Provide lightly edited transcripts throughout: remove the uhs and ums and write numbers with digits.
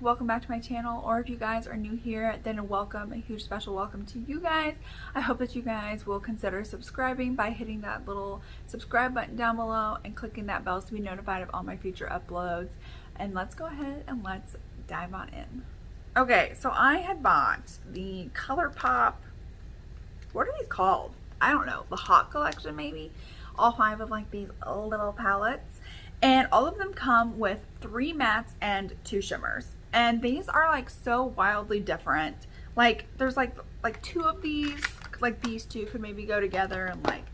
welcome back to my channel, or if you guys are new here, then welcome, a huge special welcome to you guys. I hope that you guys will consider subscribing by hitting that little subscribe button down below and clicking that bell to be notified of all my future uploads. And let's go ahead and let's dive on in. Okay, so I had bought the Colourpop, what are these called? I don't know, the Hot collection maybe? All 5 of like these little palettes. And all of them come with 3 mattes and 2 shimmers. And these are like so wildly different. Like there's like 2 of these, like these 2 could maybe go together, and like,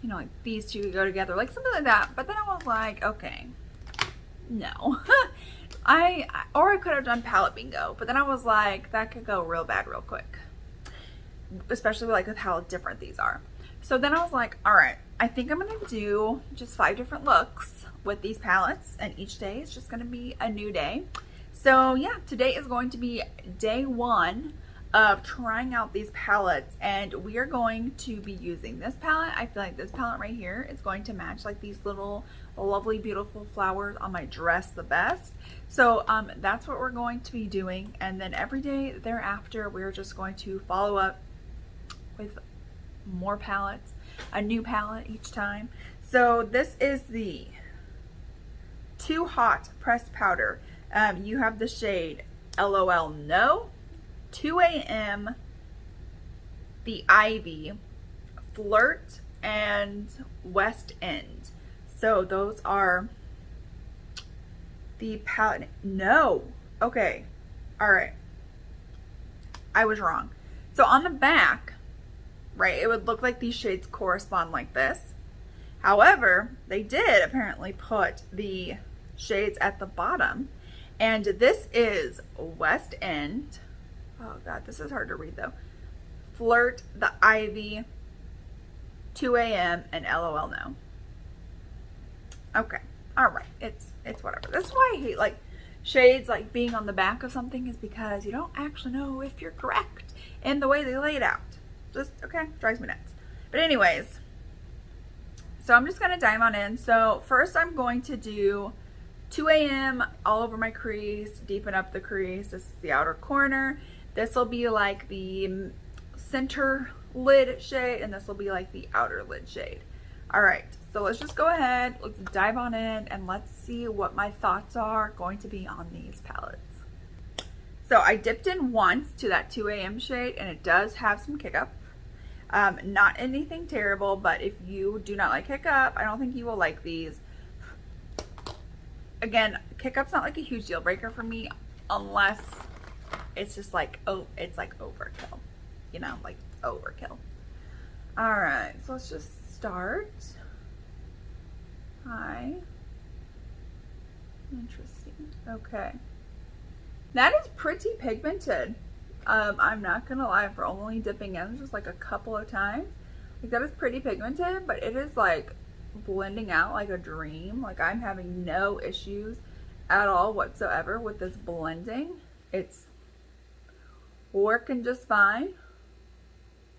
you know, like these 2 could go together, like something like that. But then I was like, okay, no. Or I could have done palette bingo, but then I was like, that could go real bad real quick. Especially like with how different these are. So then I was like, all right, I think I'm gonna do just 5 different looks with these palettes, and each day is just gonna be a new day. So yeah, today is going to be day 1 of trying out these palettes, and we are going to be using this palette. I feel like this palette right here is going to match like these little lovely beautiful flowers on my dress the best. So that's what we're going to be doing, and then every day thereafter we're just going to follow up with more palettes, a new palette each time. So this is the Too Hot pressed powder. You have the shade LOL No, 2 AM, the Ivy, Flirt, and West End. So those are the palette. No, okay, all right, I was wrong. So on the back, right, it would look like these shades correspond like this. However, they did apparently put the shades at the bottom, and this is West End. Oh god, this is hard to read though. Flirt, the Ivy, 2 AM, and LOL No. Okay, all right, it's whatever. This is why I hate like shades like being on the back of something, is because you don't actually know if you're correct in the way they lay it out. Just, okay, drives me nuts. But anyways, so I'm just gonna dive on in. So first I'm going to do 2 AM all over my crease, deepen up the crease. This is the outer corner. This will be like the center lid shade, and this will be like the outer lid shade. All right, so let's just go ahead, let's dive on in, and let's see what my thoughts are going to be on these palettes. So I dipped in once to that 2 AM shade, and it does have some hiccup. Not anything terrible, but if you do not like hiccup, I don't think you will like these. Again, hiccup's not like a huge deal breaker for me, unless it's just like, oh, it's like overkill, you know, like overkill. All right, so let's just start. Hi. Interesting. Okay. That is pretty pigmented. I'm not gonna lie, for only dipping in just like a couple of times, like that is pretty pigmented, but it is like blending out like a dream. Like I'm having no issues at all whatsoever with this blending. It's working just fine.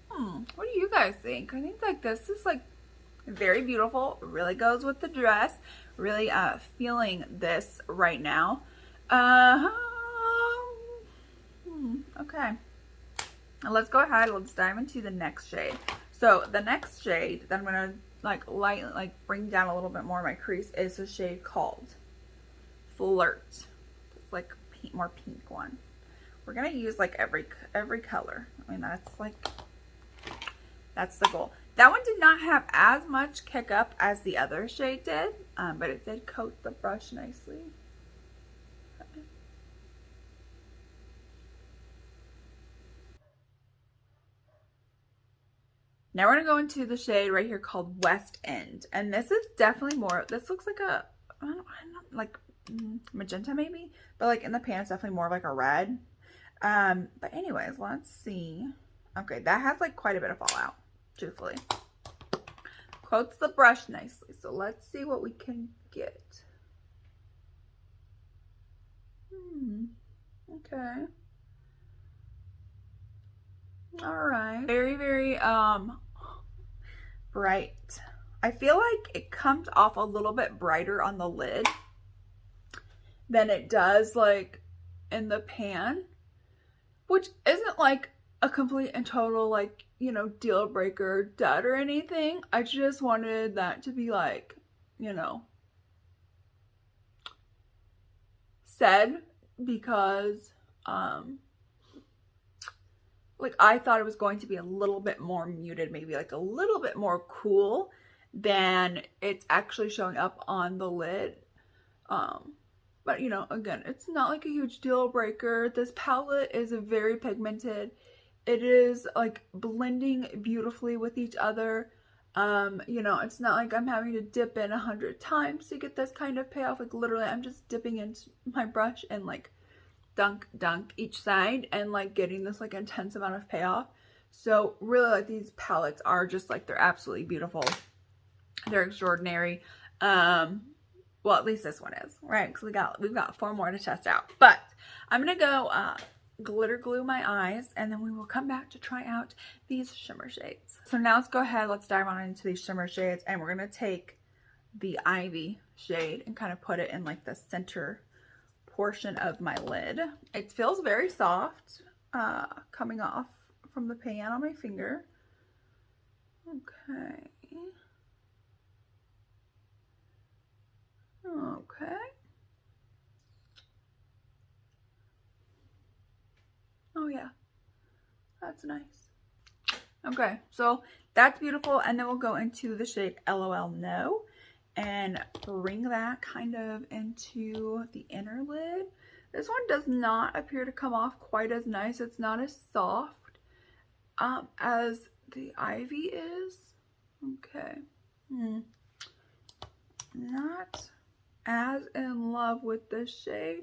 What do you guys think? I think like this is like very beautiful, really goes with the dress. Really feeling this right now. Okay, now let's go ahead, let's dive into the next shade. So the next shade that I'm gonna like lightly like bring down a little bit more of my crease is a shade called Flirt. It's like more pink one. We're gonna use like every color. I mean, that's the goal. That one did not have as much kick up as the other shade did, but it did coat the brush nicely. Now we're gonna go into the shade right here called West End, and this is definitely more, this looks like a, I don't know, like magenta maybe, but like in the pan it's definitely more like a red. But anyways, let's see. Okay, that has like quite a bit of fallout, truthfully. Coats the brush nicely, so let's see what we can get. Okay. All right. Very, very bright. I feel like it comes off a little bit brighter on the lid than it does like in the pan, which isn't like a complete and total like, you know, deal breaker dead or anything. I just wanted that to be like, you know, said, because like I thought it was going to be a little bit more muted, maybe like a little bit more cool than it's actually showing up on the lid. But you know, again, it's not like a huge deal breaker. This palette is very pigmented. It is like blending beautifully with each other. You know, it's not like I'm having to dip in 100 times to get this kind of payoff. Like literally I'm just dipping into my brush and like dunk each side and like getting this like intense amount of payoff. So really, like, these palettes are just like, they're absolutely beautiful. They're extraordinary. Well, at least this one is, right? Because we've got 4 more to test out. But I'm gonna go glitter glue my eyes, and then we will come back to try out these shimmer shades. So now let's go ahead, let's dive on into these shimmer shades, and we're gonna take the Ivy shade and kind of put it in like the center portion of my lid. It feels very soft coming off from the pan on my finger. Okay. Okay. Oh yeah, that's nice. Okay, so that's beautiful, and then we'll go into the shade LOL No and bring that kind of into the inner lid. This one does not appear to come off quite as nice. It's not as soft as the Ivy is. Okay. Not as in love with this shade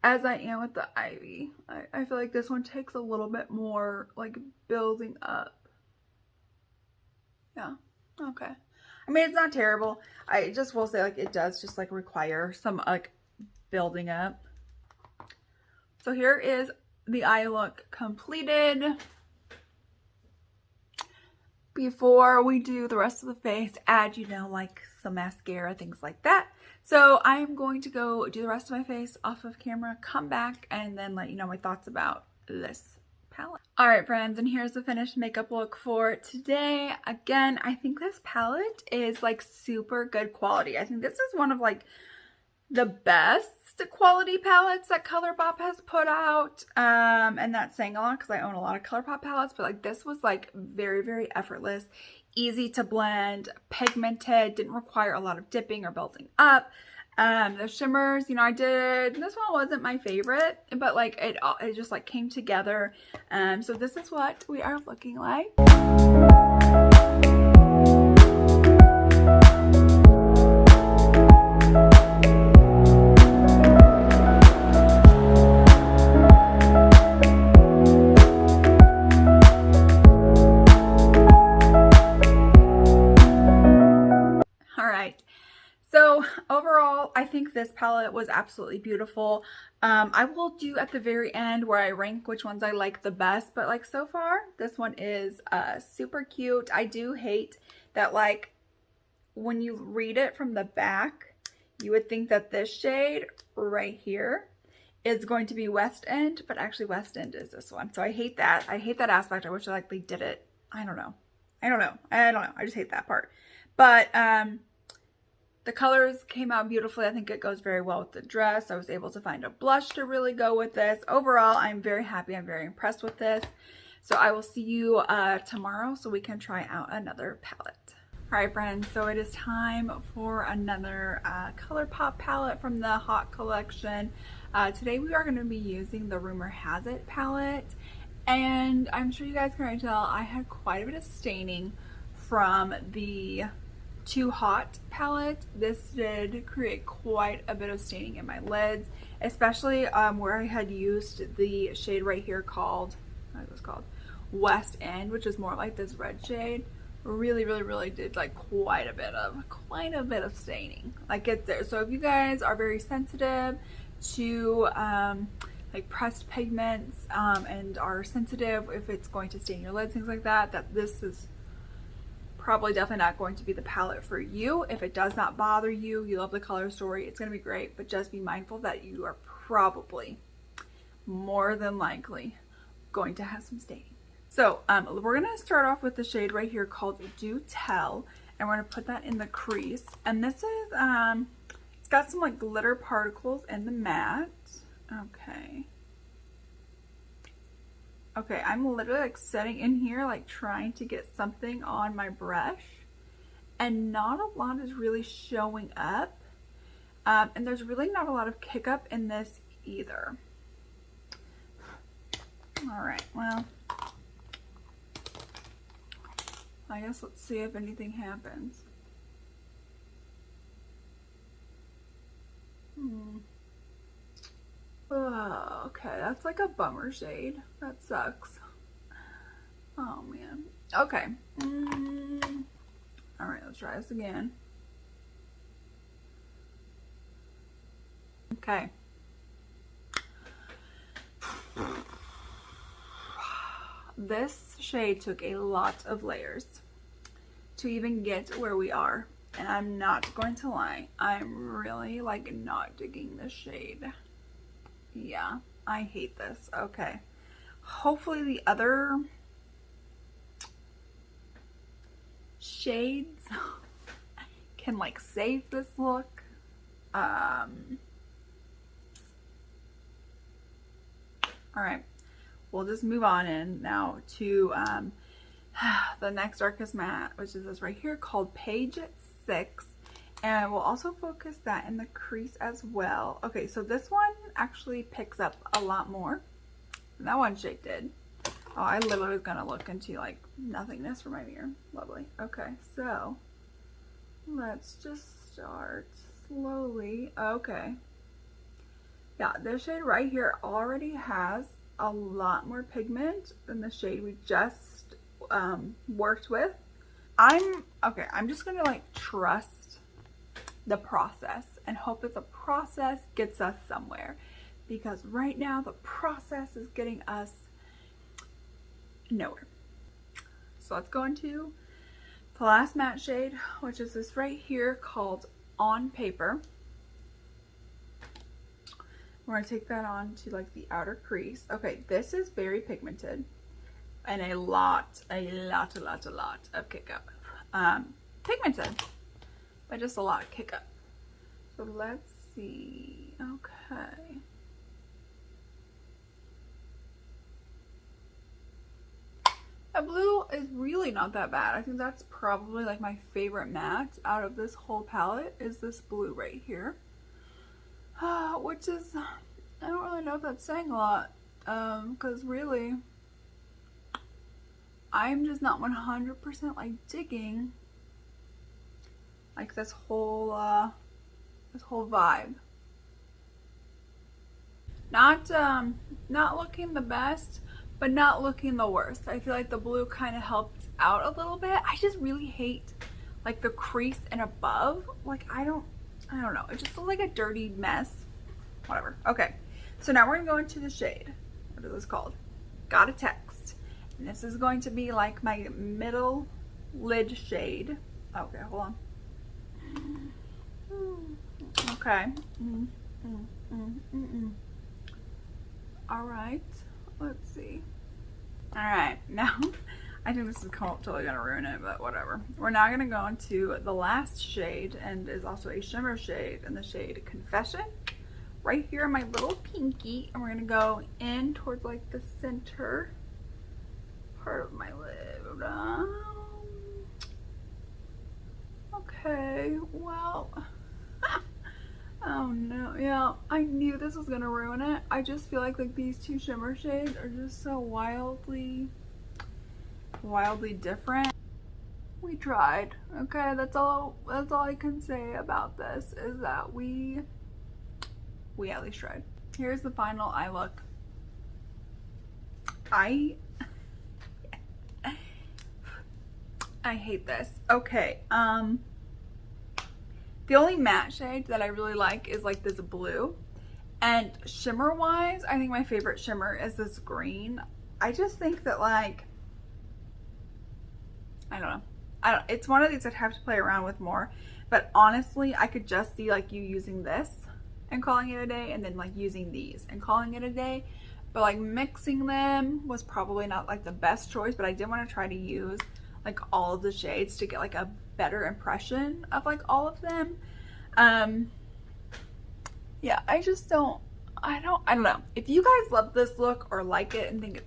as I am with the Ivy. I feel like this one takes a little bit more like building up. Yeah, okay. I mean, it's not terrible. I just will say, like, it does just like require some like building up. So here is the eye look completed. Before we do the rest of the face, add, you know, like some mascara, things like that. So I'm going to go do the rest of my face off of camera, come back, and then let you know my thoughts about this palette. All right, friends, and here's the finished makeup look for today. Again, I think this palette is like super good quality. I think this is one of like the best quality palettes that Colourpop has put out, and that's saying a lot because I own a lot of Colourpop palettes, but like this was like very, very effortless, easy to blend, pigmented, didn't require a lot of dipping or building up. The shimmers, you know, this one wasn't my favorite, but like it just like came together. So this is what we are looking like. So overall, I think this palette was absolutely beautiful. I will do at the very end where I rank which ones I like the best, but like so far, this one is super cute. I do hate that like when you read it from the back, you would think that this shade right here is going to be West End, but actually West End is this one. So I hate that. I hate that aspect. I wish like they did it. I don't know. I just hate that part. But the colors came out beautifully. I think it goes very well with the dress. I was able to find a blush to really go with this. Overall, I'm very happy. I'm very impressed with this. So I will see you tomorrow so we can try out another palette. All right, friends, so it is time for another Colourpop palette from the Haute collection. Today we are going to be using the Rumor Has It palette. And I'm sure you guys can already tell I had quite a bit of staining from the Too Hot palette. This did create quite a bit of staining in my lids, especially where I had used the shade right here called, what was it called? West End, which is more like this red shade. Really did like quite a bit of staining. Like it's there. So if you guys are very sensitive to like pressed pigments and are sensitive if it's going to stain your lids, things like that, this is probably definitely not going to be the palette for you. If it does not bother you, you love the color story, it's going to be great, but just be mindful that you are probably more than likely going to have some staining. So we're gonna start off with the shade right here called Do Tell, and we're gonna put that in the crease. And this is it's got some like glitter particles in the matte. Okay, I'm literally like sitting in here like trying to get something on my brush, and not a lot is really showing up. And there's really not a lot of kick up in this either. All right, well, I guess let's see if anything happens. Oh, okay, that's like a bummer shade. That sucks. Oh man. Okay. All right, let's try this again. Okay. This shade took a lot of layers to even get where we are, and I'm not going to lie, I'm really like not digging this shade. Yeah, I hate this. Okay, hopefully the other shades can like save this look. All right, we'll just move on in now to the next darkest matte, which is this right here called Page 6, and we'll also focus that in the crease as well. Okay, so this one actually picks up a lot more than that one shade did. Oh, I literally was gonna look into like nothingness for my mirror. Lovely. Okay, so let's just start slowly. Okay. Yeah, this shade right here already has a lot more pigment than the shade we just worked with. I'm just gonna like trust the process and hope that the process gets us somewhere, because right now the process is getting us nowhere. So let's go into the last matte shade, which is this right here called On Paper. We're going to take that on to like the outer crease. Okay, this is very pigmented and a lot of kick up. Pigmented, but just a lot of kick up. So let's see. Okay. That blue is really not that bad. I think that's probably like my favorite matte out of this whole palette is this blue right here. Which is, I don't really know if that's saying a lot, because really, I'm just not 100% like digging like this whole vibe. Not looking the best, but not looking the worst. I feel like the blue kind of helped out a little bit. I just really hate like the crease and above. Like I don't know. It just looks like a dirty mess. Whatever. Okay. So now we're gonna go into the shade. What is this called? Got a Text. And this is going to be like my middle lid shade. Okay, hold on. Okay. All right. Let's see. All right. Now, I think this is totally gonna ruin it, but whatever. We're now gonna go into the last shade, and is also a shimmer shade, and the shade Confession. Right here in my little pinky, and we're gonna go in towards like the center part of my lid. Okay, well, oh no, yeah, I knew this was gonna ruin it. I just feel like these two shimmer shades are just so wildly different. We tried, okay? That's all I can say about this, is that we at least tried. Here's the final eye look. I hate this. Okay, the only matte shade that I really like is like this blue, and shimmer wise, I think my favorite shimmer is this green. I just think that like, I don't know. It's one of these I'd have to play around with more, but honestly, I could just see like you using this and calling it a day, and then like using these and calling it a day, but like mixing them was probably not like the best choice, but I did want to try to use like all of the shades to get like a better impression of like all of them. Yeah, I just don't, I don't know. If you guys love this look or like it and think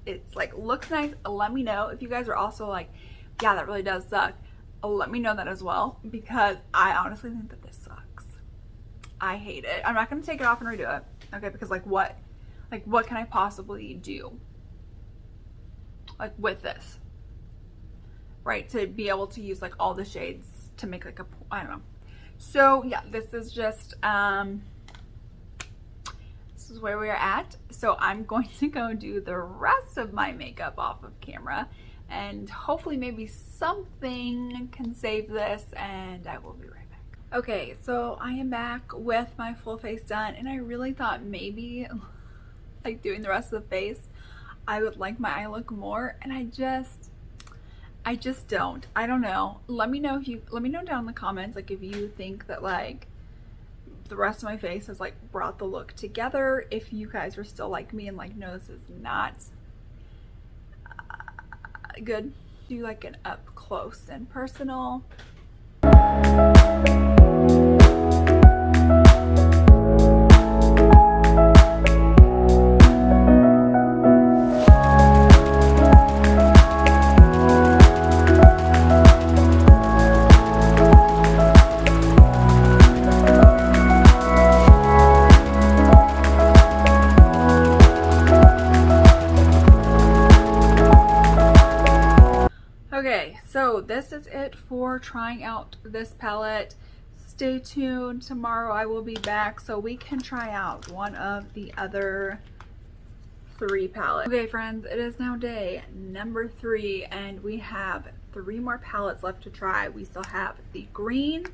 it's like looks nice, let me know. If you guys are also like, yeah, that really does suck, let me know that as well, because I honestly think that this sucks. I hate it. I'm not going to take it off and redo it, okay, because like what can I possibly do like with this, right, to be able to use like all the shades to make like a, I don't know. So yeah, this is just this is where we are at. So I'm going to go do the rest of my makeup off of camera, and hopefully maybe something can save this, and I will be right back. Okay, so I am back with my full face done, and I really thought maybe like doing the rest of the face I would like my eye look more, and I just don't. I don't know. Let me know down in the comments like if you think that like the rest of my face has like brought the look together, if you guys are still like me and like, no, this is not good. Do like an up close and personal. Okay, so this is it for trying out this palette. Stay tuned. Tomorrow I will be back so we can try out one of the other 3 palettes. Okay friends, it is now day number 3 and we have 3 more palettes left to try. We still have the green,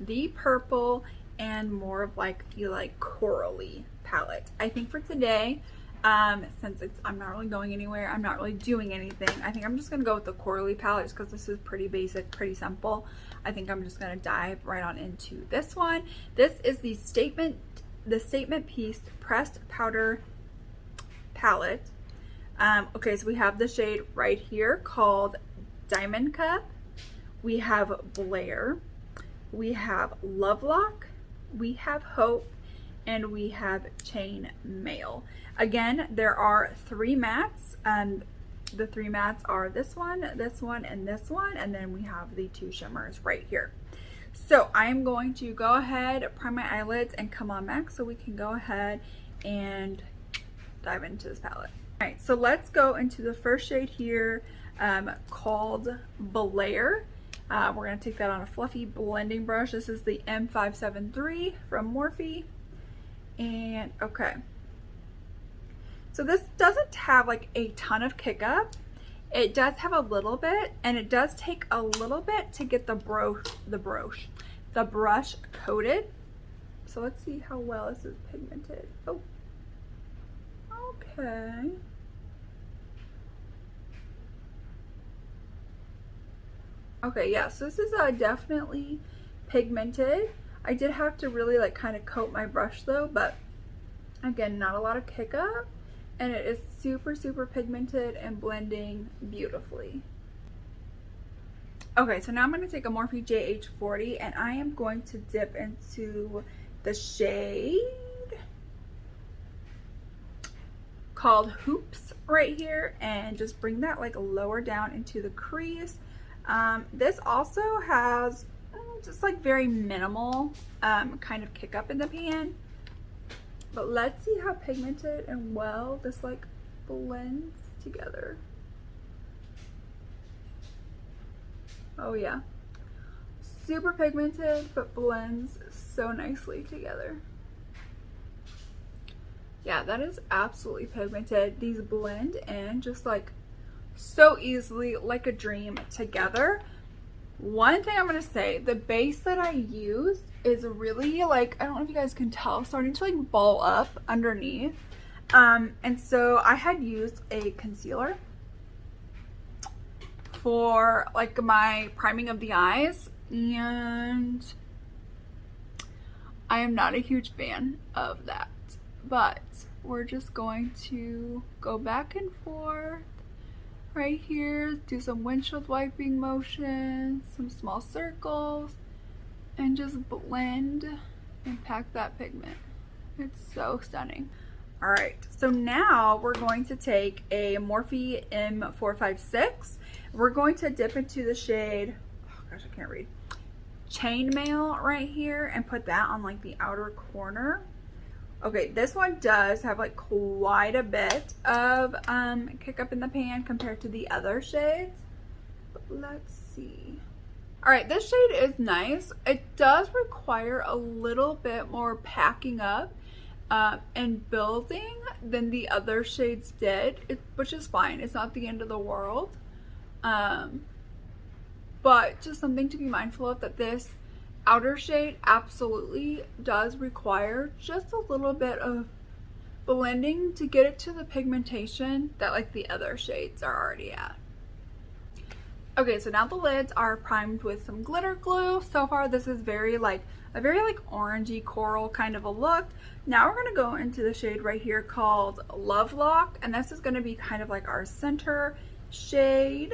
the purple, and more of like the like corally palette. I think for today, since I'm not really going anywhere, I'm not really doing anything, I think I'm just gonna go with the corally palette just because this is pretty basic, pretty simple. I think I'm just gonna dive right on into this one. This is the Statement Piece Pressed Powder palette. Okay, so we have the shade right here called Diamond Cup. We have Blair. We have Lovelock. We have Hope. And we have Chain Mail. Again, there are 3 mattes. The 3 mattes are this one, and this one, and then we have the 2 shimmers right here. So I'm going to go ahead, prime my eyelids, and come on back so we can go ahead and dive into this palette. All right, so let's go into the first shade here called Blair. We're gonna take that on a fluffy blending brush. This is the M573 from Morphe. And okay, so this doesn't have like a ton of kick up. It does have a little bit, and it does take a little bit to get the brush coated. So let's see how well this is pigmented. Oh, okay. Okay, yeah, so this is definitely pigmented. I did have to really like kind of coat my brush though, but again, not a lot of kick up, and it is super, super pigmented and blending beautifully. Okay, so now I'm going to take a Morphe JH40 and I am going to dip into the shade called Hoops right here and just bring that like lower down into the crease. This also has just like very minimal kind of kick up in the pan, but let's see how pigmented and well this like blends together. Oh yeah, super pigmented but blends so nicely together. Yeah, that is absolutely pigmented. These blend in just like so easily, like a dream together. One thing I'm gonna say, the base that I use is really like, I don't know if you guys can tell, starting to like ball up underneath. And so I had used a concealer for like my priming of the eyes, and I am not a huge fan of that. But we're just going to go back and forth right here, do some windshield wiping motions, some small circles, and just blend and pack that pigment. It's so stunning. All right, so now we're going to take a Morphe M456. We're going to dip into the shade, oh gosh, I can't read, Chainmail right here, and put that on like the outer corner. Okay, this one does have like quite a bit of kick up in the pan compared to the other shades. But let's see. All right, this shade is nice. It does require a little bit more packing up and building than the other shades did, which is fine. It's not the end of the world. But just something to be mindful of, that this outer shade absolutely does require just a little bit of blending to get it to the pigmentation that like the other shades are already at. Okay, so now the lids are primed with some glitter glue. So far this is a very like orangey coral kind of a look. Now we're gonna go into the shade right here called Love Lock, and this is gonna be kind of like our center shade.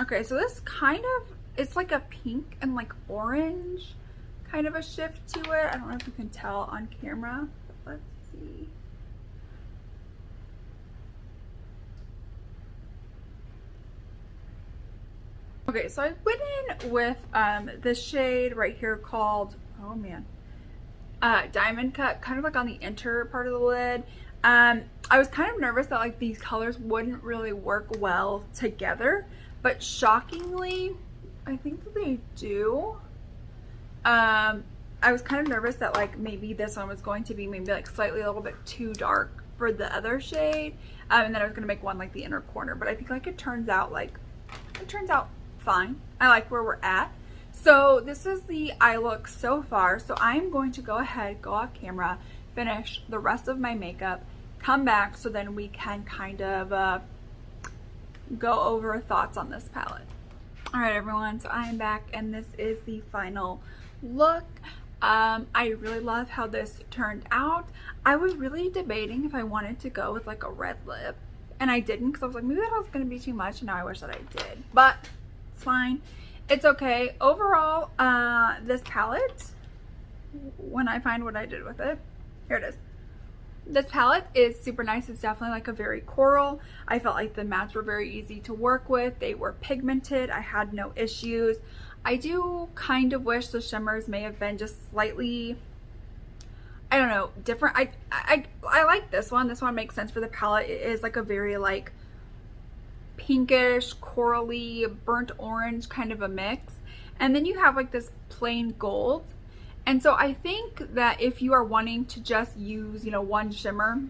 Okay, so this kind of, it's like a pink and like orange kind of a shift to it. I don't know if you can tell on camera, but let's see. Okay, so I went in with this shade right here called, oh man, Diamond Cut, kind of like on the inner part of the lid. I was kind of nervous that like these colors wouldn't really work well together, but shockingly, I think that they do. I was kind of nervous that like maybe this one was going to be maybe like slightly a little bit too dark for the other shade, and then I was gonna make one like the inner corner, but I think like it turns out fine. I like where we're at. So this is the eye look so far. So I'm going to go ahead, go off camera, finish the rest of my makeup, come back so then we can kind of go over thoughts on this palette. All right, everyone, so I am back and this is the final look. I really love how this turned out. I was really debating if I wanted to go with like a red lip, and I didn't because I was like, maybe that was gonna be too much, and now I wish that I did, but it's fine. It's okay. Overall, this palette, when I find what I did with it, here it is. This palette is super nice. It's definitely like a very coral. I felt like the mattes were very easy to work with. They were pigmented. I had no issues. I do kind of wish the shimmers may have been just slightly, I don't know, different. I like this one. This one makes sense for the palette. It is like a very like pinkish, corally, burnt orange kind of a mix. And then you have like this plain gold. And so I think that if you are wanting to just use, you know, one shimmer,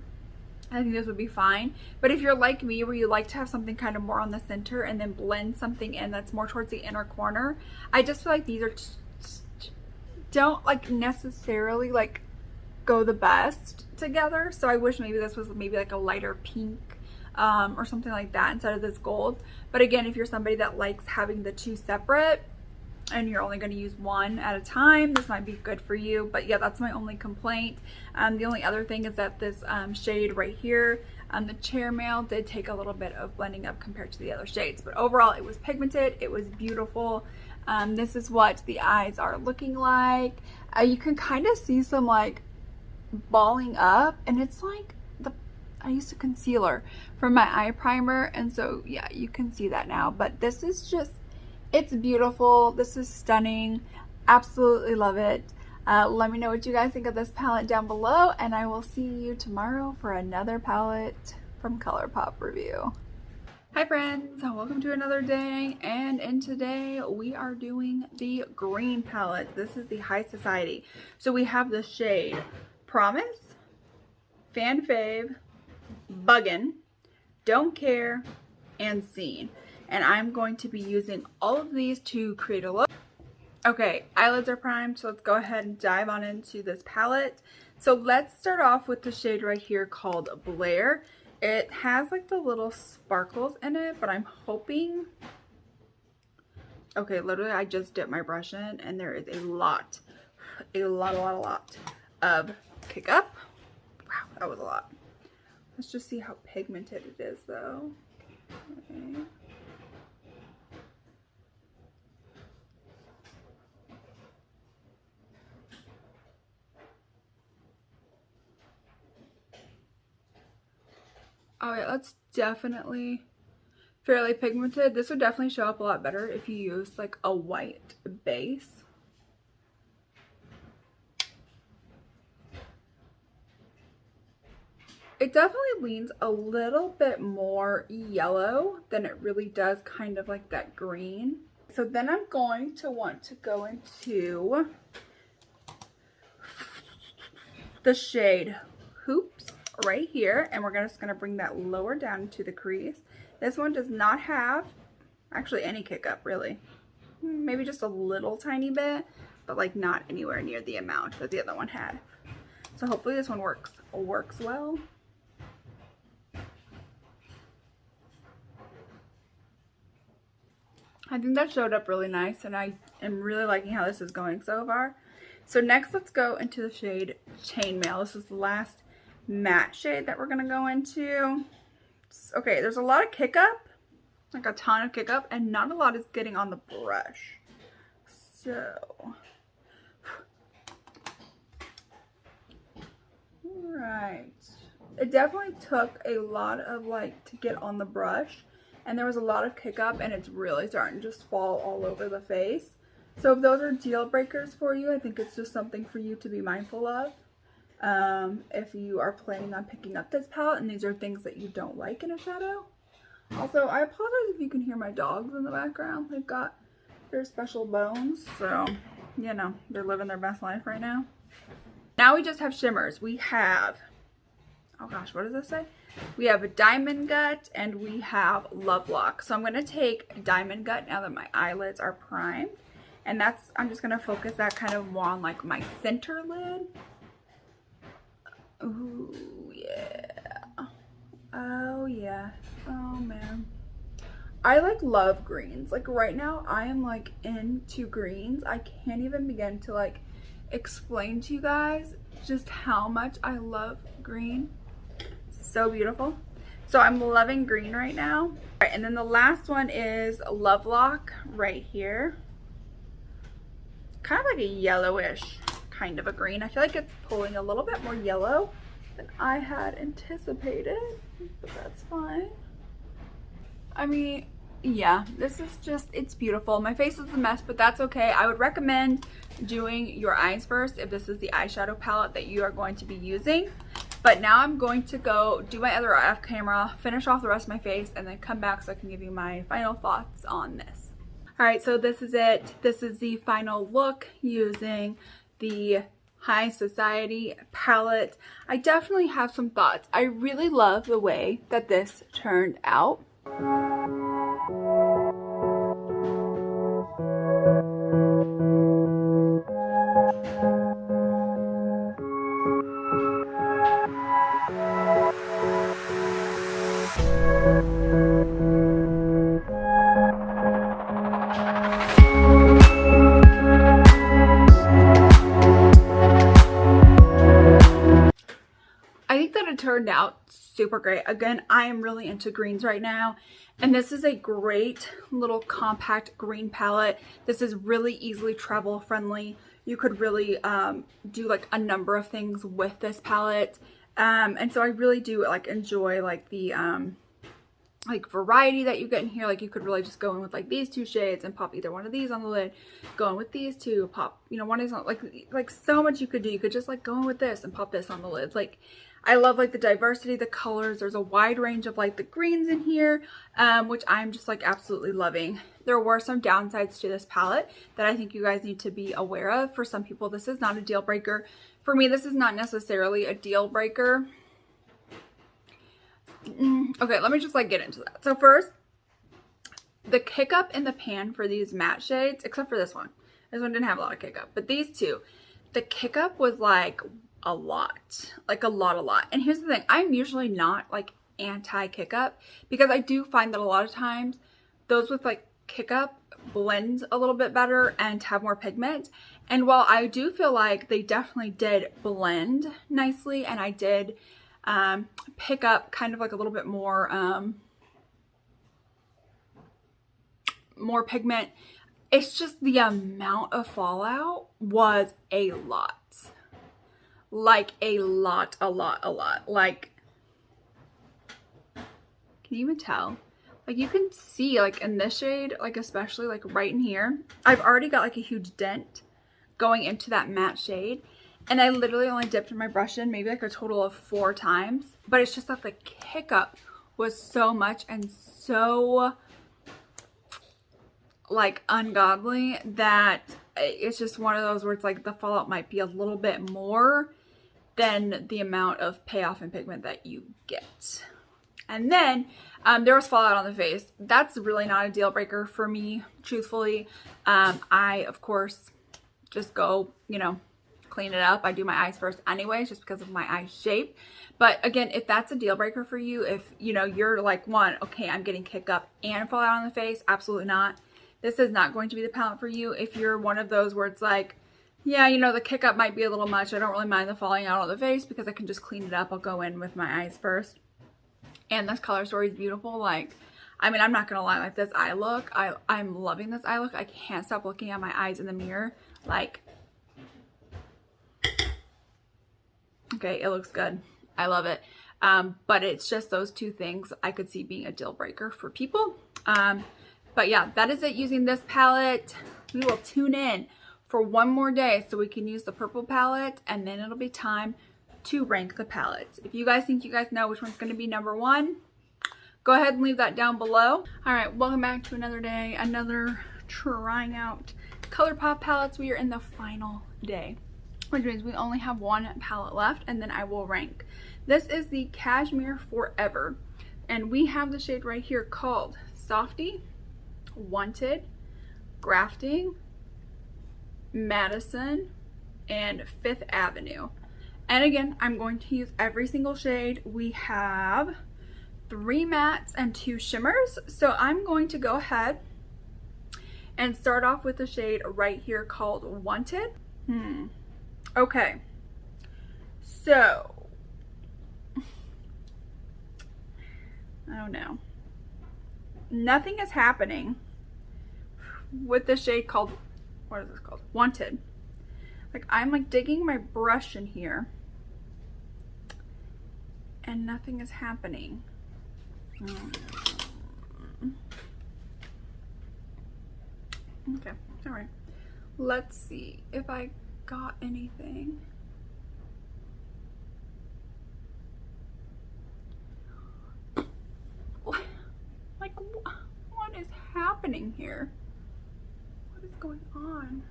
I think this would be fine. But if you're like me, where you like to have something kind of more on the center and then blend something in that's more towards the inner corner, I just feel like these are don't like necessarily like go the best together. So I wish maybe this was maybe like a lighter pink or something like that instead of this gold. But again, if you're somebody that likes having the two separate and you're only going to use one at a time, this might be good for you. But yeah, that's my only complaint. The only other thing is that this shade right here, the Chairmail, did take a little bit of blending up compared to the other shades, but overall it was pigmented, it was beautiful. This is what the eyes are looking like. You can kind of see some like balling up, and it's like I used a concealer from my eye primer, and so yeah, you can see that now. But this is just, it's beautiful. This is stunning. Absolutely love it. Let me know what you guys think of this palette down below, and I will see you tomorrow for another palette from Colourpop review. Hi friends, welcome to another day, and in today we are doing the green palette. This is the High Society. So we have the shade Promise, Fan Fave, Buggin', Don't Care, and Scene. And I'm going to be using all of these to create a look. Okay, eyelids are primed, so let's go ahead and dive on into this palette. So let's start off with the shade right here called Blair. It has like the little sparkles in it, but I'm hoping, okay, literally I just dipped my brush in and there is a lot of Kick Up. Wow, that was a lot. Let's just see how pigmented it is though. Okay. Oh yeah, that's definitely fairly pigmented. This would definitely show up a lot better if you use like a white base. It definitely leans a little bit more yellow than it really does kind of like that green. So then I'm going to want to go into the shade Hoops right here, and we're just gonna bring that lower down into the crease. This one does not have actually any kick up really. Maybe just a little tiny bit, but like not anywhere near the amount that the other one had. So hopefully this one works well. I think that showed up really nice, and I am really liking how this is going so far. So next, let's go into the shade Chainmail. This is the last matte shade that we're gonna go into. Okay, there's a lot of kick up, like a ton of kick up, and not a lot is getting on the brush. So, right. It definitely took a lot of like to get on the brush, and there was a lot of kick up, and it's really starting to just fall all over the face. So if those are deal breakers for you, I think it's just something for you to be mindful of. If you are planning on picking up this palette and these are things that you don't like in a shadow. Also, I apologize if you can hear my dogs in the background. They've got their special bones, so, you know, they're living their best life right now. Now we just have shimmers. We have, oh gosh, what does this say? We have a Diamond Gut and we have Love Lock. So I'm going to take Diamond Gut now that my eyelids are primed. And that's, I'm just going to focus that kind of more on like my center lid. Ooh, yeah. Oh, yeah. Oh, man. I like love greens. Like right now, I am like into greens. I can't even begin to like explain to you guys just how much I love green. So beautiful. So I'm loving green right now. All right, and then the last one is Love Lock right here. Kind of like a yellowish kind of a green. I feel like it's pulling a little bit more yellow than I had anticipated, but that's fine. I mean, yeah, this is just, it's beautiful. My face is a mess, but that's okay. I would recommend doing your eyes first if this is the eyeshadow palette that you are going to be using. But now I'm going to go do my other eye off camera, finish off the rest of my face, and then come back so I can give you my final thoughts on this. All right, so this is it. This is the final look using the High Society palette. I definitely have some thoughts. I really love the way that this turned out. I think that it turned out super great. Again, I am really into greens right now, and this is a great little compact green palette. This is really easily travel friendly. You could really do like a number of things with this palette, and so I really do like enjoy like the like variety that you get in here. Like you could really just go in with like these two shades and pop either one of these on the lid, go in with these two, pop, you know, one is on, like so much you could do. You could just like go in with this and pop this on the lid. Like I love like the diversity, the colors. There's a wide range of like the greens in here, which I'm just like absolutely loving. There were some downsides to this palette that I think you guys need to be aware of. For some people, this is not a deal breaker. For me, this is not necessarily a deal breaker. Okay, let me just like get into that. So first, the kick up in the pan for these matte shades, except for this one. This one didn't have a lot of kick up, but these two, the kick up was like a lot, like a lot. And here's the thing, I'm usually not like anti kick up because I do find that a lot of times those with like kick up blend a little bit better and have more pigment. And while I do feel like they definitely did blend nicely, and I did pick up kind of like a little bit more more pigment, it's just the amount of fallout was a lot. Like a lot. Like, can you even tell? Like, you can see like in this shade, like especially like right in here, I've already got like a huge dent going into that matte shade, and I literally only dipped my brush in maybe like a total of 4 times, but it's just that the kick up was so much and so like ungodly that it's just one of those where it's like the fallout might be a little bit more than the amount of payoff and pigment that you get. And then there was fallout on the face. That's really not a deal breaker for me, truthfully. I, of course, just go, you know, clean it up. I do my eyes first anyways, just because of my eye shape. But again, if that's a deal breaker for you, if, you know, you're like, one, okay, I'm getting kick up and fallout on the face, absolutely not. This is not going to be the palette for you. If you're one of those where it's like, yeah, you know, the kick up might be a little much. I don't really mind the falling out on the face because I can just clean it up. I'll go in with my eyes first. And this color story is beautiful. Like, I mean, I'm not gonna lie, like this eye look, I'm loving this eye look. I can't stop looking at my eyes in the mirror. Like, okay, it looks good. I love it. But it's just those 2 things I could see being a deal breaker for people. But yeah, that is it using this palette. We will tune in for one more day so we can use the purple palette, and then it'll be time to rank the palettes. If you guys think you guys know which one's going to be number 1, go ahead and leave that down below. All right, welcome back to another day, another trying out Colourpop palettes. We are in the final day, which means we only have 1 palette left, and then I will rank. This is the Cashmere Forever, and we have the shade right here called Softy, Wanted, Grafting, Madison, and Fifth Avenue. And again, I'm going to use every single shade. We have 3 mattes and 2 shimmers. So I'm going to go ahead and start off with the shade right here called Wanted. Okay. So, I don't know. Nothing is happening with the shade called, what is this called? Wanted. Like, I'm like digging my brush in here and nothing is happening. Okay, all right. Let's see if I got anything. Like, what is happening here? What is going on?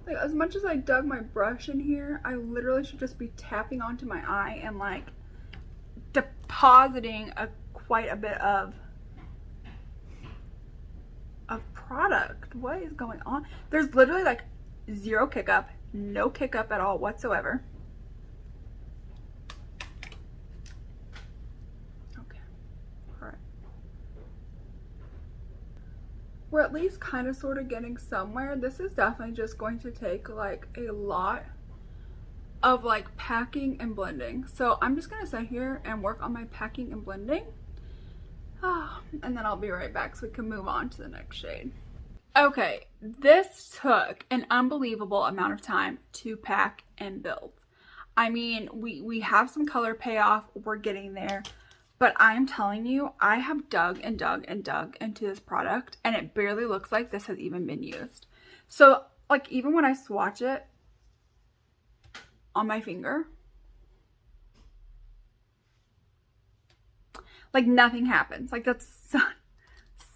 Like, as much as I dug my brush in here, I literally should just be tapping onto my eye and like depositing quite a bit of product. What is going on? There's literally like 0 kick up, no kick up at all whatsoever. Okay, all right. We're at least kind of sort of getting somewhere. This is definitely just going to take like a lot of like packing and blending. So I'm just gonna sit here and work on my packing and blending. And then I'll be right back so we can move on to the next shade. Okay, this took an unbelievable amount of time to pack and build. I mean, we have some color payoff, we're getting there, but I'm telling you, I have dug and dug and dug into this product and it barely looks like this has even been used. So like, even when I swatch it on my finger, like nothing happens. Like, that's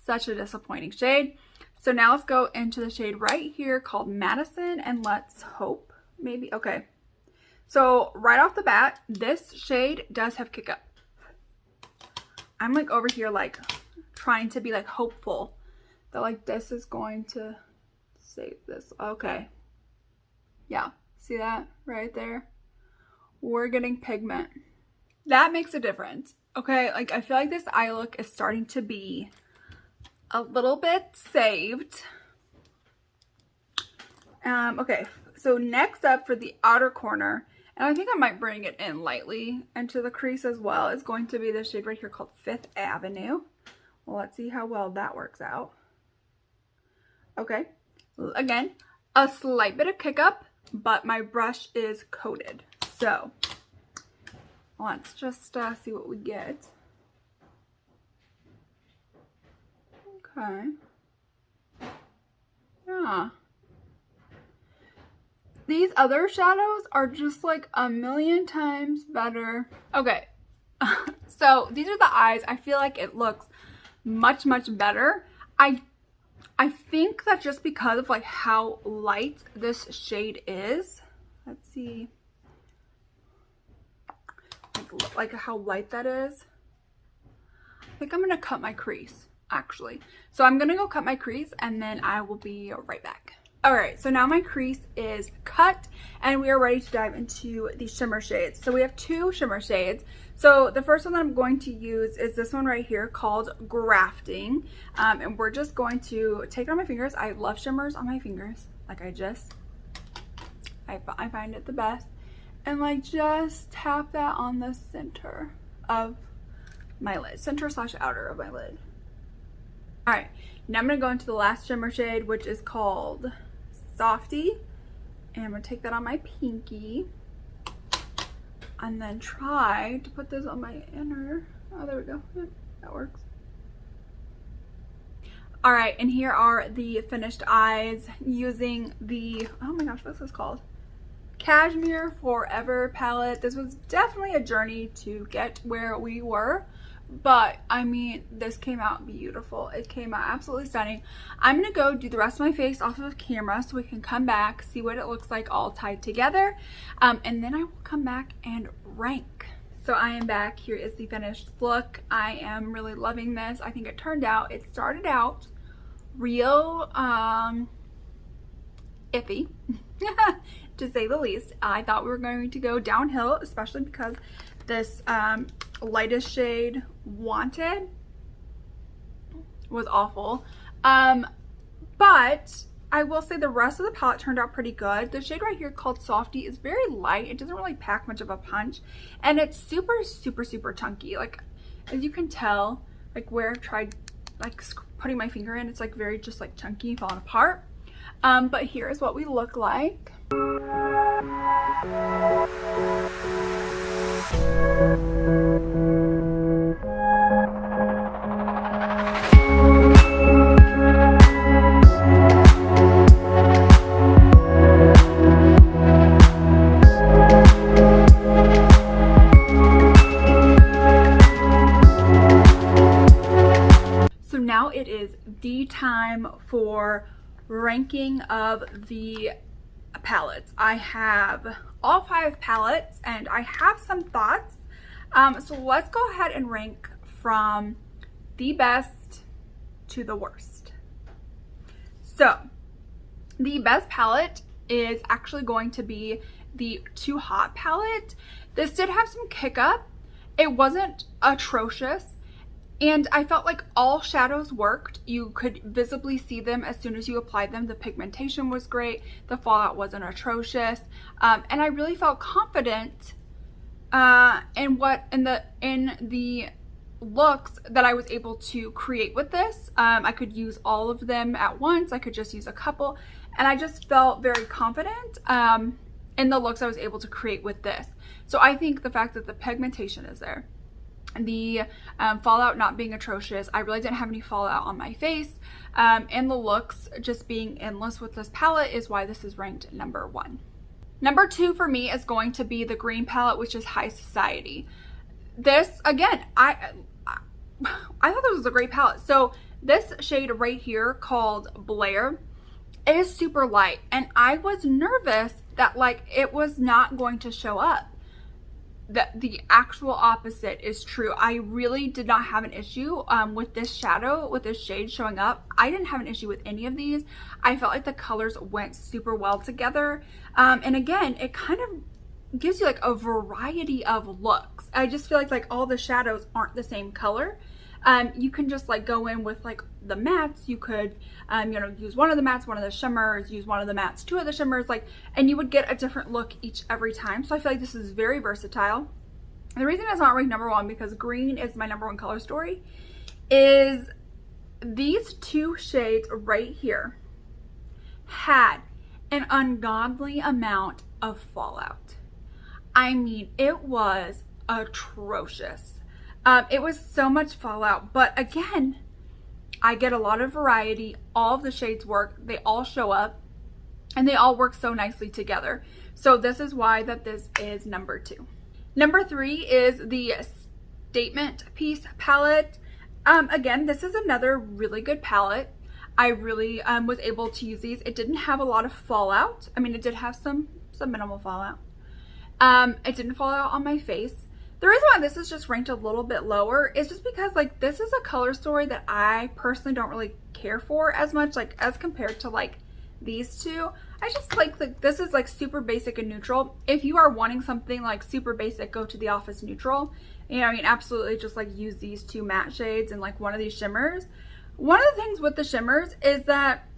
such a disappointing shade. So now let's go into the shade right here called Madison, and let's hope maybe. Okay, so right off the bat, this shade does have kick up. I'm like over here like trying to be like hopeful that like this is going to save this. Okay, yeah, see that right there? We're getting pigment. That makes a difference. Okay, like I feel like this eye look is starting to be a little bit saved. Okay, so next up for the outer corner, and I think I might bring it in lightly into the crease as well, is going to be this shade right here called Fifth Avenue. Well, let's see how well that works out. Okay, again, a slight bit of kick up, but my brush is coated. So let's just see what we get. Okay. Yeah. These other shadows are just like a million times better. Okay. So these are the eyes. I feel like it looks much, much better. I think that just because of like how light this shade is. Let's see. Like how light that is. I think I'm gonna cut my crease actually. So I'm gonna go cut my crease and then I will be right back. All right, so now my crease is cut and we are ready to dive into the shimmer shades. So we have two shimmer shades. So the first one that I'm going to use is this one right here called Grafting. And we're just going to take it on my fingers. I love shimmers on my fingers. Like I find it the best. And like just tap that on the center of my lid, center / outer of my lid. All right, now I'm gonna go into the last shimmer shade, which is called Softy, and I'm gonna take that on my pinky and then try to put this on my inner. Oh, there we go. Yep, that works. All right, and here are the finished eyes using the, oh my gosh, what's this called? Cashmere Forever palette. This was definitely a journey to get where we were, but I mean, this came out beautiful. It came out absolutely stunning. I'm gonna go do the rest of my face off of camera so we can come back, see what it looks like all tied together, and then I will come back and rank. So I am back. Here is the finished look. I am really loving this. I think it started out real iffy to say the least. I thought we were going to go downhill, especially because this lightest shade, Wanted, was awful. But I will say the rest of the palette turned out pretty good. The shade right here called Softy is very light. It doesn't really pack much of a punch, and it's super, super, super chunky. Like, as you can tell, like where I've tried like putting my finger in, it's like very just like chunky, falling apart. But here's what we look like. So now it is the time for ranking of the palettes. I have all 5 palettes and I have some thoughts. So let's go ahead and rank from the best to the worst. So the best palette is actually going to be the Too Hot palette. This did have some kick up. It wasn't atrocious. And I felt like all shadows worked. You could visibly see them as soon as you applied them. The pigmentation was great. The fallout wasn't atrocious. And I really felt confident in the looks that I was able to create with this. I could use all of them at once. I could just use a couple. And I just felt very confident in the looks I was able to create with this. So I think the fact that the pigmentation is there, the fallout not being atrocious, I really didn't have any fallout on my face, and the looks just being endless with this palette is why this is ranked number 1. Number 2 for me is going to be the green palette, which is High Society. This, again, I thought this was a great palette. So this shade right here called Blair is super light, and I was nervous that like it was not going to show up. That the actual opposite is true. I really did not have an issue with this shadow, with this shade showing up. I didn't have an issue with any of these. I felt like the colors went super well together. And again, it kind of gives you like a variety of looks. I just feel like all the shadows aren't the same color. You can just like go in with like the mattes. You could, you know, use one of the mattes, one of the shimmers, use one of the mattes, two of the shimmers, like, and you would get a different look every time. So I feel like this is very versatile. The reason it's not ranked number one, because green is my number one color story, is these two shades right here had an ungodly amount of fallout. I mean, it was atrocious. It was so much fallout, but again, I get a lot of variety. All of the shades work, they all show up, and they all work so nicely together. So this is why that this is number two. Number three is the Statement Piece palette. Again, this is another really good palette. I really was able to use these. It didn't have a lot of fallout. I mean, it did have some minimal fallout. It didn't fall out on my face. The reason why this is just ranked a little bit lower is just because like this is a color story that I personally don't really care for as much, like as compared to like these two. I just like this is like super basic and neutral. If you are wanting something like super basic, go to the Office Neutral. You know, I mean, absolutely just like use these two matte shades and like one of these shimmers. One of the things with the shimmers is that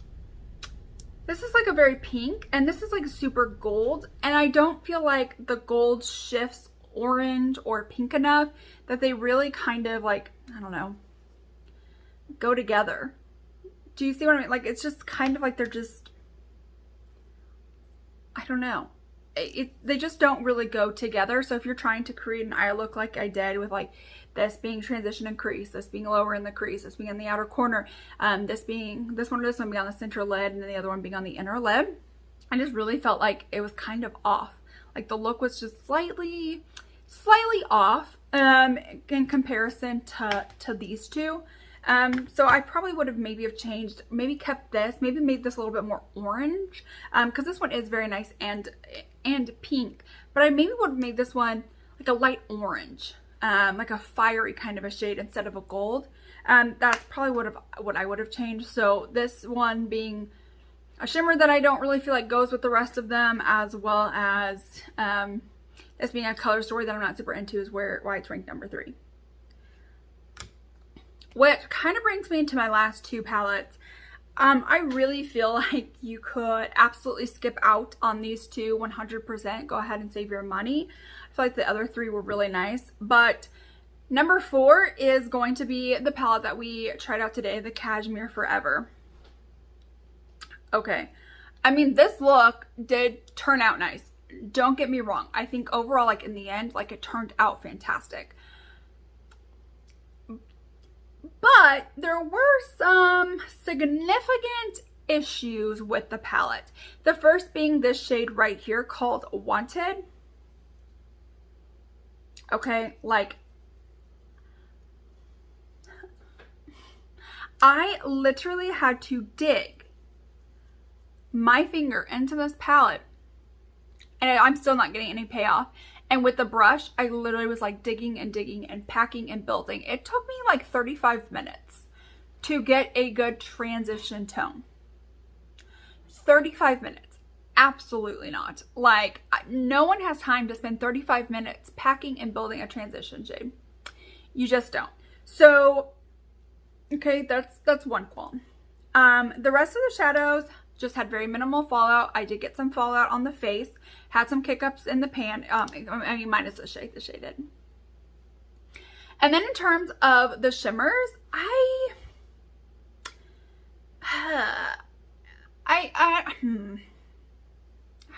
this is like a very pink and this is like super gold, and I don't feel like the gold shifts orange or pink enough that they really kind of like, I don't know, go together. Do you see what I mean? Like, it's just kind of like they're just, I don't know. They just don't really go together. So if you're trying to create an eye look like I did with like this being transition and crease, this being lower in the crease, this being in the outer corner, this one being on the center lid, and then the other one being on the inner lid, I just really felt like it was kind of off. Like the look was just slightly off in comparison to these two. So I probably would have maybe kept this, maybe made this a little bit more orange, because this one is very nice and pink, but I maybe would have made this one like a light orange, like a fiery kind of a shade instead of a gold. That's probably what I would have changed. So this one being a shimmer that I don't really feel like goes with the rest of them, as well as this being a color story that I'm not super into, is why it's ranked number three. Which kind of brings me into my last two palettes. I really feel like you could absolutely skip out on these two 100%. Go ahead and save your money. I feel like the other three were really nice. But number four is going to be the palette that we tried out today, the Cashmere Forever. Okay. I mean, this look did turn out nice. Don't get me wrong. I think overall, like in the end, like it turned out fantastic. But there were some significant issues with the palette. The first being this shade right here called Wanted. Okay, like I literally had to dig my finger into this palette, and I'm still not getting any payoff. And with the brush, I literally was like digging and digging and packing and building. It took me like 35 minutes to get a good transition tone. 35 minutes. Absolutely not. Like, no one has time to spend 35 minutes packing and building a transition shade. You just don't. So, okay, that's one qualm. The rest of the shadows just had very minimal fallout. I did get some fallout on the face. Had some kick-ups in the pan. I mean, minus the shade did. And then in terms of the shimmers,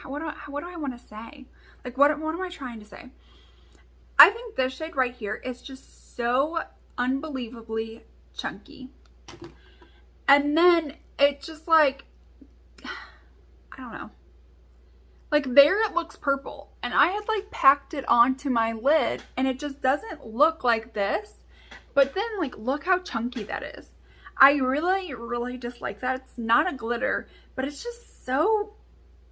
what do I want to say? Like, what am I trying to say? I think this shade right here is just so unbelievably chunky. And then it just like, I don't know. Like there it looks purple, and I had like packed it onto my lid and it just doesn't look like this. But then like look how chunky that is. I really dislike that. It's not a glitter, but it's just so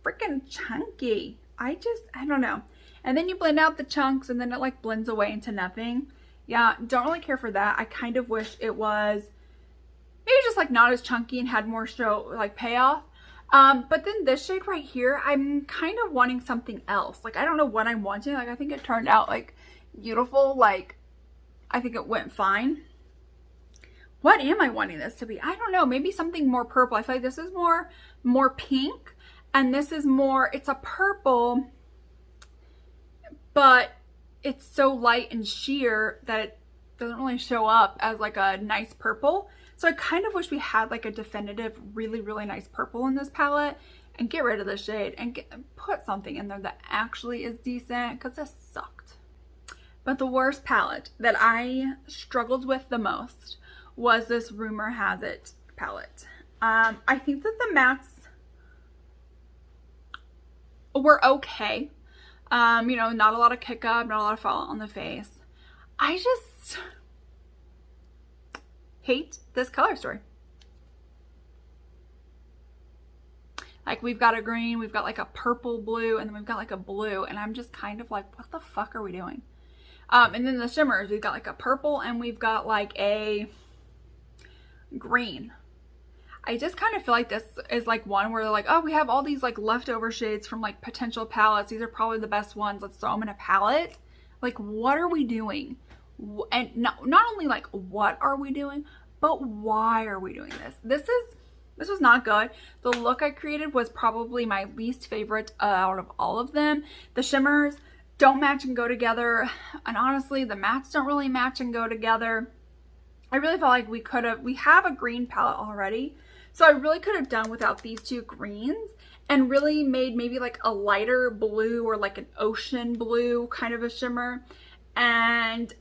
freaking chunky. I don't know. And then you blend out the chunks and then it like blends away into nothing. Yeah, don't really care for that. I kind of wish it was maybe just like not as chunky and had more show like payoff. But then this shade right here, I'm kind of wanting something else. Like, I don't know what I'm wanting. Like, I think it turned out like beautiful. Like, I think it went fine. what am I wanting this to be? I don't know, maybe something more purple. I feel like this is more pink, and this is more, it's a purple, but it's so light and sheer that it doesn't really show up as like a nice purple. So I kind of wish we had like a definitive, really, really nice purple in this palette, and get rid of the shade and put something in there that actually is decent, because this sucked. But the worst palette that I struggled with the most was this Rumor Has It palette. I think that the mattes were okay. You know, not a lot of kick up, not a lot of fallout on the face. I just hate this color story. Like, we've got a green, we've got like a purple blue, and then we've got like a blue, and I'm just kind of like, what the fuck are we doing? And then the shimmers, we've got like a purple and we've got like a green. I just kind of feel like this is like one where they're like, oh, we have all these like leftover shades from like potential palettes. These are probably the best ones. Let's throw them in a palette. Like, what are we doing? And not only like, what are we doing, but why are we doing this? This was not good. The look I created was probably my least favorite out of all of them. The shimmers don't match and go together. And honestly, the mattes don't really match and go together. I really felt like we have a green palette already. So I really could have done without these two greens and really made maybe like a lighter blue or like an ocean blue kind of a shimmer, and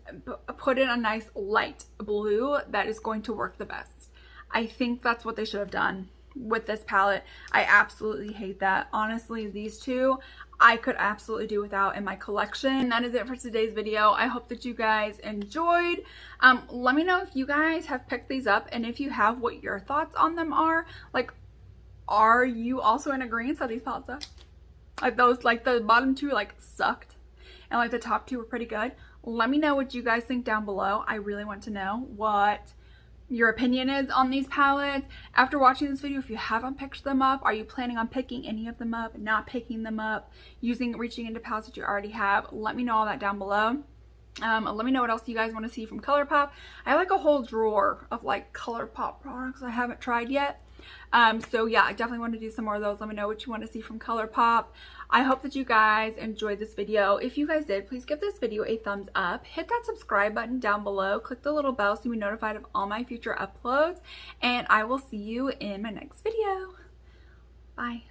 put in a nice light blue that is going to work the best. I think that's what they should have done with this palette. I absolutely hate that. Honestly, these two I could absolutely do without in my collection. That is it for today's video. I hope that you guys enjoyed. Let me know if you guys have picked these up, and if you have, what your thoughts on them are. Like, are you also in agreement that these palettes suck? Like, those, like the bottom two like sucked, and like the top two were pretty good. Let me know what you guys think down below. I really want to know what your opinion is on these palettes. After watching this video, if you haven't picked them up, are you planning on picking any of them up, not picking them up, reaching into palettes that you already have? Let me know all that down below. Let me know what else you guys want to see from Colourpop. I have like a whole drawer of like Colourpop products I haven't tried yet. So yeah, I definitely want to do some more of those. Let me know what you want to see from Colourpop. I hope that you guys enjoyed this video. If you guys did, please give this video a thumbs up. Hit that subscribe button down below. Click the little bell so you'll be notified of all my future uploads. And I will see you in my next video. Bye.